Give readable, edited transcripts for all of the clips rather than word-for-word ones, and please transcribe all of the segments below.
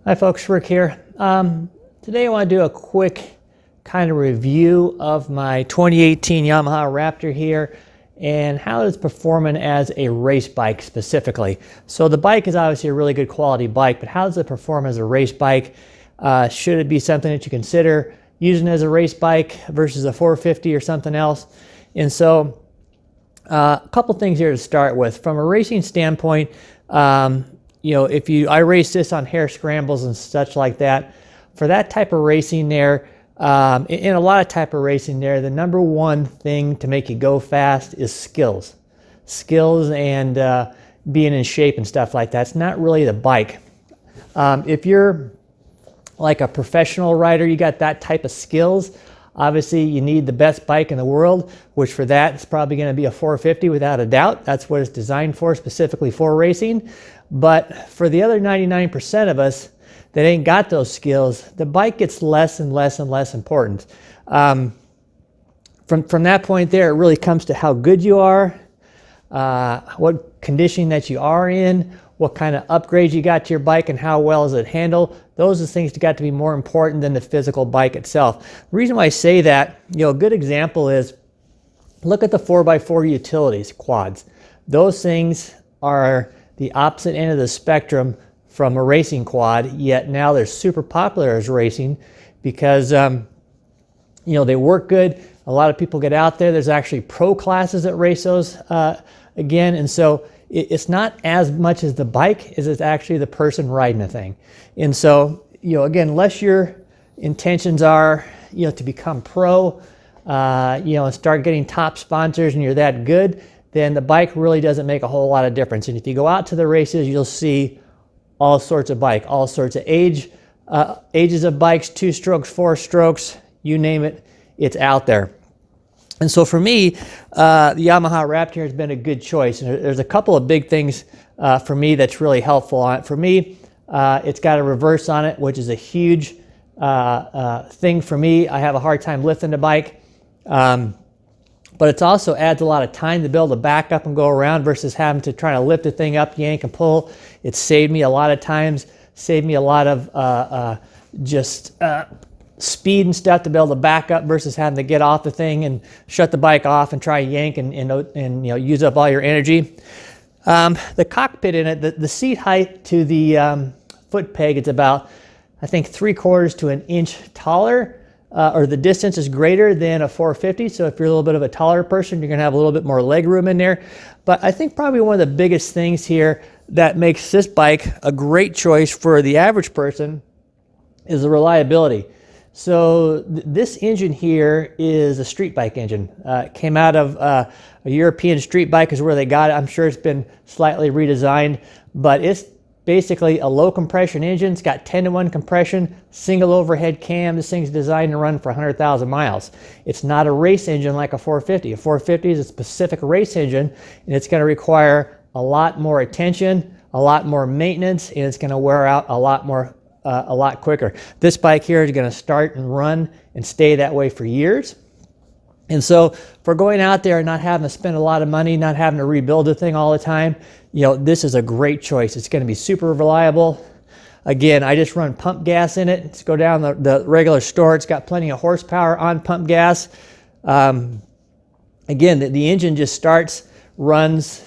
Hi folks, Rick here. Today I want to do a quick kind of review of my 2018 Yamaha Raptor here and how it's performing as a race bike specifically. So the bike is obviously a really good quality bike, but how does it perform as a race bike? Should it be something that you consider using as a race bike versus a 450 or something else? And so a couple things here to start with. From a racing standpoint, I race this on hare scrambles and such like that. For that type of racing there, in a lot of type of racing there, the number one thing to make you go fast is skills. Skills and being in shape and stuff like that. It's not really the bike. If you're like a professional rider, you got that type of skills, obviously you need the best bike in the world, which for that it's probably going to be a 450 without a doubt. That's what it's designed for, specifically for racing. But for the other 99% of us that ain't got those skills, the bike gets less and less and less important. From that point there, it really comes to how good you are, what conditioning that you are in, what kind of upgrades you got to your bike, and how well does it handle. Those are things that got to be more important than the physical bike itself. The reason why I say that, a good example is look at the 4x4 utilities, quads. Those things are the opposite end of the spectrum from a racing quad, yet now they're super popular as racing because they work good. A lot of people get out there. There's actually pro classes that race those again, and so it's not as much as the bike as it's actually the person riding the thing. And so, again, unless your intentions are, to become pro, and start getting top sponsors and you're that good, then the bike really doesn't make a whole lot of difference. And if you go out to the races, you'll see all sorts of bike, all sorts of ages of bikes, 2 strokes, 4 strokes, you name it, it's out there. And so for me, the Yamaha Raptor has been a good choice. And there's a couple of big things for me that's really helpful on it. For me, it's got a reverse on it, which is a huge thing for me. I have a hard time lifting the bike. But it also adds a lot of time to be able to back up and go around versus having to try to lift the thing up, yank and pull. It saved me a lot of times, saved me a lot of speed and stuff to be able to back up versus having to get off the thing and shut the bike off and try to yank and use up all your energy. The cockpit in it, the seat height to the foot peg, it's about, I think, 3/4 to an inch taller. Or the distance is greater than a 450. So if you're a little bit of a taller person, you're going to have a little bit more leg room in there. But I think probably one of the biggest things here that makes this bike a great choice for the average person is the reliability. So this engine here is a street bike engine. It came out of a European street bike is where they got it. I'm sure it's been slightly redesigned, but it's basically a low compression engine. It's got 10-to-1 compression, single overhead cam. This thing's designed to run for 100,000 miles. It's not a race engine like a 450. A 450 is a specific race engine, and it's going to require a lot more attention, a lot more maintenance, and it's going to wear out a lot quicker. This bike here is going to start and run and stay that way for years. And so for going out there and not having to spend a lot of money, not having to rebuild the thing all the time, this is a great choice. It's going to be super reliable. Again, I just run pump gas in it. Let's go down the regular store. It's got plenty of horsepower on pump gas. Again, the engine just starts, runs.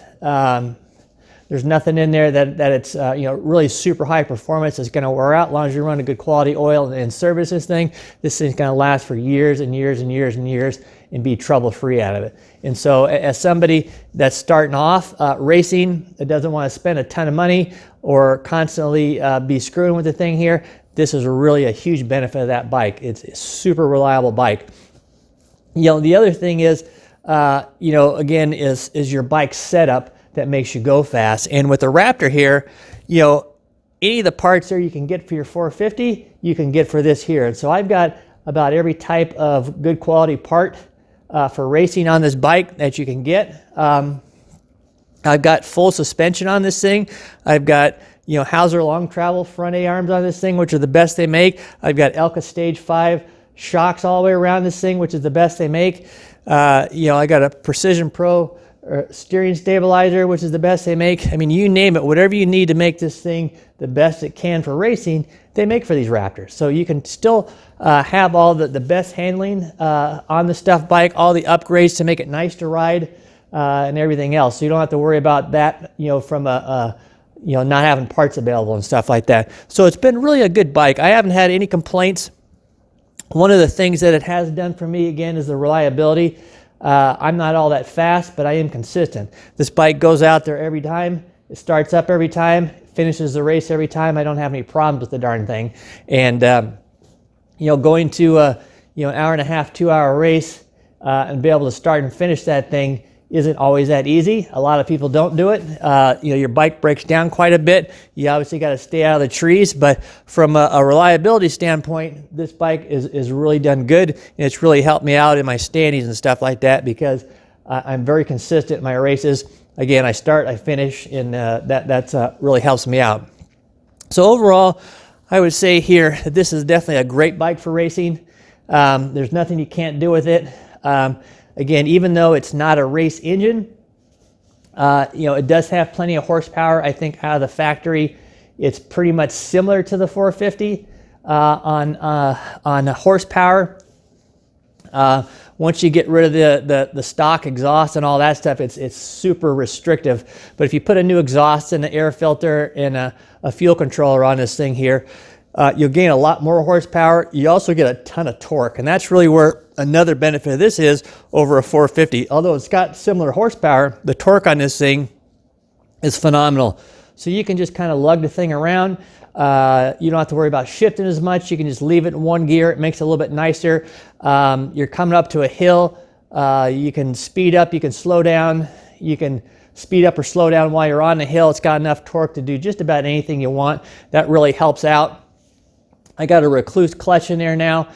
There's nothing in there that it's really super high performance. It's going to wear out as long as you run a good quality oil and service this thing. This thing's going to last for years and years and years and years and be trouble-free out of it. And so as somebody that's starting off racing, that doesn't want to spend a ton of money or constantly be screwing with the thing here, this is really a huge benefit of that bike. It's a super reliable bike. The other thing is, again, is your bike setup that makes you go fast. And with the Raptor here, any of the parts there you can get for your 450, you can get for this here. And so I've got about every type of good quality part for racing on this bike that you can get. I've got full suspension on this thing. I've got Hauser long travel front A-arms on this thing, which are the best they make. I've got Elka Stage 5 shocks all the way around this thing, which is the best they make. I got a Precision Pro steering stabilizer, which is the best they make. I mean, you name it, whatever you need to make this thing the best it can for racing, they make for these Raptors. So you can still have all the best handling on the stuff bike, all the upgrades to make it nice to ride, and everything else. So you don't have to worry about that, from not having parts available and stuff like that. So it's been really a good bike. I haven't had any complaints. One of the things that it has done for me, again, is the reliability. I'm not all that fast, but I am consistent. This bike goes out there every time. It starts up every time, finishes the race every time. I don't have any problems with the darn thing. And, going to an hour and a half, 2-hour race and be able to start and finish that thing isn't always that easy. A lot of people don't do it. Your bike breaks down quite a bit. You obviously got to stay out of the trees, but from a reliability standpoint, this bike is really done good. And it's really helped me out in my standings and stuff like that because I'm very consistent in my races. Again, I start, I finish, and that's really helps me out. So overall, I would say here that this is definitely a great bike for racing. There's nothing you can't do with it. Again, even though it's not a race engine, it does have plenty of horsepower. I think out of the factory, it's pretty much similar to the 450 on horsepower. Once you get rid of the stock exhaust and all that stuff, it's super restrictive. But if you put a new exhaust and an air filter and a fuel controller on this thing here, you'll gain a lot more horsepower. You also get a ton of torque, and that's really where another benefit of this is over a 450. Although it's got similar horsepower, the torque on this thing is phenomenal. So you can just kind of lug the thing around. You don't have to worry about shifting as much. You can just leave it in one gear. It makes it a little bit nicer. You're coming up to a hill. You can speed up, you can slow down. You can speed up or slow down while you're on the hill. It's got enough torque to do just about anything you want. That really helps out. I got a recluse clutch in there now.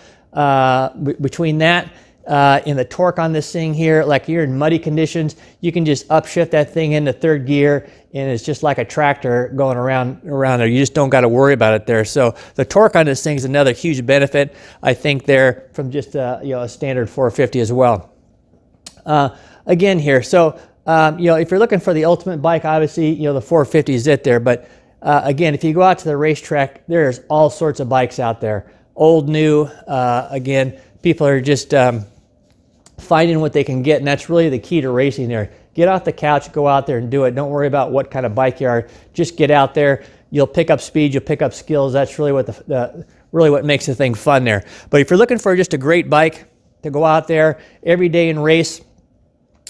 Between that and the torque on this thing here, like you're in muddy conditions, you can just upshift that thing into third gear, and it's just like a tractor going around there. You just don't got to worry about it there. So the torque on this thing is another huge benefit, I think, there from just a standard 450 as well. Again here, so if you're looking for the ultimate bike, obviously the 450 is it there. But again, if you go out to the racetrack, there's all sorts of bikes out there. Old, new, again, people are just finding what they can get, and that's really the key to racing there. Get off the couch, go out there and do it. Don't worry about what kind of bike you are. Just get out there. You'll pick up speed, you'll pick up skills. That's really what really what makes the thing fun there. But if you're looking for just a great bike to go out there every day and race,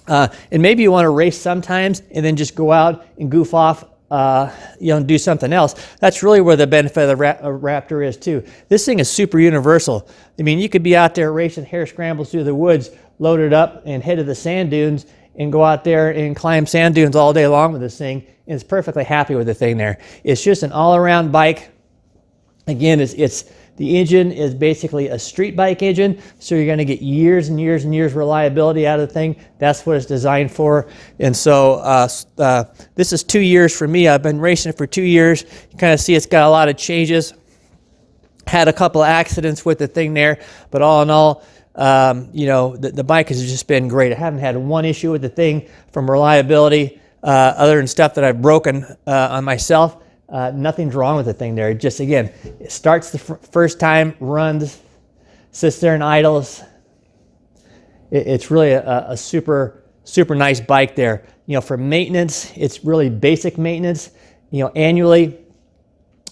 and maybe you want to race sometimes and then just go out and goof off, and do something else. That's really where the benefit of the Raptor is too. This thing is super universal. I mean, you could be out there racing hare scrambles through the woods, loaded up and head to the sand dunes and go out there and climb sand dunes all day long with this thing, and it's perfectly happy with the thing there. It's just an all-around bike. Again, the engine is basically a street bike engine, so you're going to get years and years and years reliability out of the thing. That's what it's designed for. And so this is 2 years for me. I've been racing it for 2 years. You kind of see it's got a lot of changes. Had a couple of accidents with the thing there, but all in all, the bike has just been great. I haven't had one issue with the thing from reliability, other than stuff that I've broken on myself. Nothing's wrong with the thing there. It just, again, it starts the first time, runs, sits there and idles. It's really a super, super nice bike there. For maintenance, it's really basic maintenance. Annually,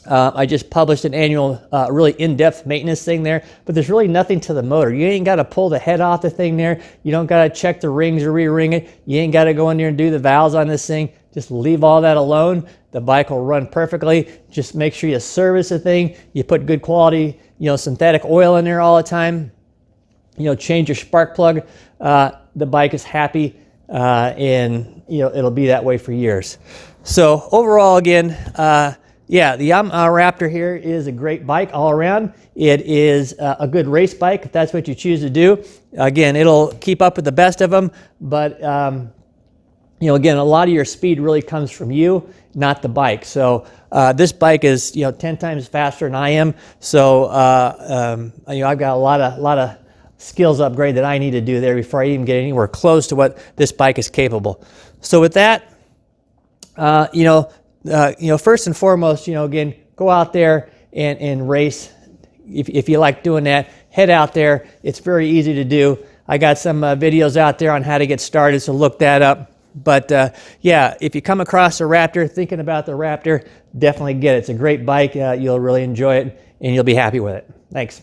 I just published an annual, really in-depth maintenance thing there, but there's really nothing to the motor. You ain't got to pull the head off the thing there. You don't got to check the rings or re-ring it. You ain't got to go in there and do the valves on this thing. Just leave all that alone. The bike will run perfectly. Just make sure you service the thing. You put good quality, synthetic oil in there all the time. Change your spark plug. The bike is happy, and it'll be that way for years. So overall, again, the Yamaha Raptor here is a great bike all around. It is a good race bike if that's what you choose to do. Again, it'll keep up with the best of them, but again, a lot of your speed really comes from you, not the bike. So this bike is 10 times faster than I am. So I've got a lot skills upgrade that I need to do there before I even get anywhere close to what this bike is capable. So with that, first and foremost, again, go out there and race. If you like doing that, head out there. It's very easy to do. I got some videos out there on how to get started, so look that up. But yeah, if you come across a Raptor, thinking about the Raptor, definitely get it. It's a great bike. You'll really enjoy it, and you'll be happy with it. Thanks.